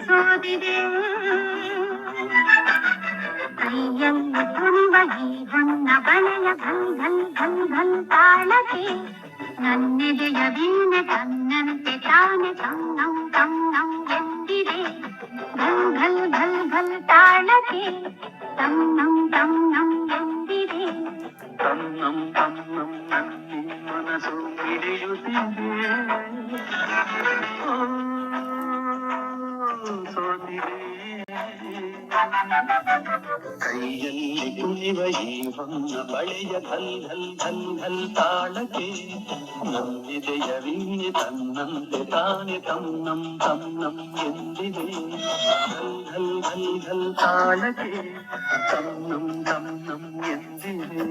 ಸೋದಿದೆ ಕೈಯಲ್ಲಿ ತುಂಬ ಈ ಹೊನ್ನ ಬಳೆಯ ಘಲ್ ಘಲ್ ಘಲ್ ಘಲ್ ತಾಳಕ್ಕೆ ನನ್ನೆದೆಯ ವೀಣೆ ತನ್ನಂತೆ ತಾನೆ ತನ್ನಂ ತನ್ನಂ ಎಂದಿದೆ ಘಲ್ ಘಲ್ ಘಲ್ ಘಲ್ ತಾಳಕ್ಕೆ ತನ್ನಂ ತನ್ನಂ ಎಂದಿದೆ ತನ್ನಂ ತನ್ನಂ ನನ್ನಿ ಮನಸ್ಸು ಹಿಡಿಯುತ್ತಿದೆ ಸೋತಿದೆ ಕೈಯಲ್ಲಿ ಕುಣಿವ ಈ ಹೊನ್ನ ಬಳೆಯ ಘಲ್ ಘಲ್ ಘಲ್ ಘಲ್ ತಾಳಕ್ಕೆ ನನ್ನಿದೆಯ ವೀಣೆ ತನ್ನಂತೆ ತಾನೆ ತನ್ನಂ ತನ್ನಂ ಎಂದಿದೆ ಘಲ್ ಘಲ್ ಘಲ್ ಘಲ್ ತಾಳಕ್ಕೆ ತನ್ನಂ ತನ್ನಂ ಎಂದಿದೆ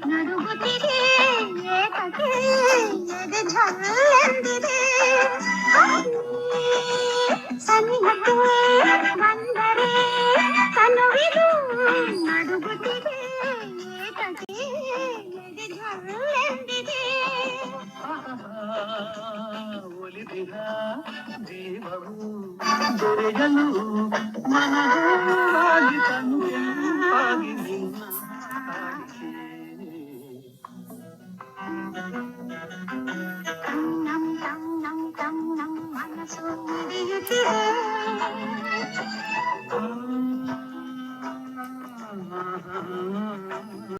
ನಡುಗುತ್ತಿದೆ ಏಕತೆ ಎದೆ ಝಲ್ಲೆಂದಿದೆ ಸನಿಹಕ್ಕೆ ಬಂದರೆ ತನುವಿದು ನಡುಗುತ್ತಿದೆ ಏಕತೆ ಎದೆ ಝಲ್ಲೆಂದಿದೆ ಒಲಿದಿರ ಜೀವವು ದೊರೆಯಲು ಮನವಾಗಿ ತಂದೆಯಾಗಿ ನಿನ್ನ ತನ್ನಂ ತನ್ನಂ ತನ್ನಂ ಮನಸ್ಸು ಹಿಡಿಯುತ್ತಿದೆ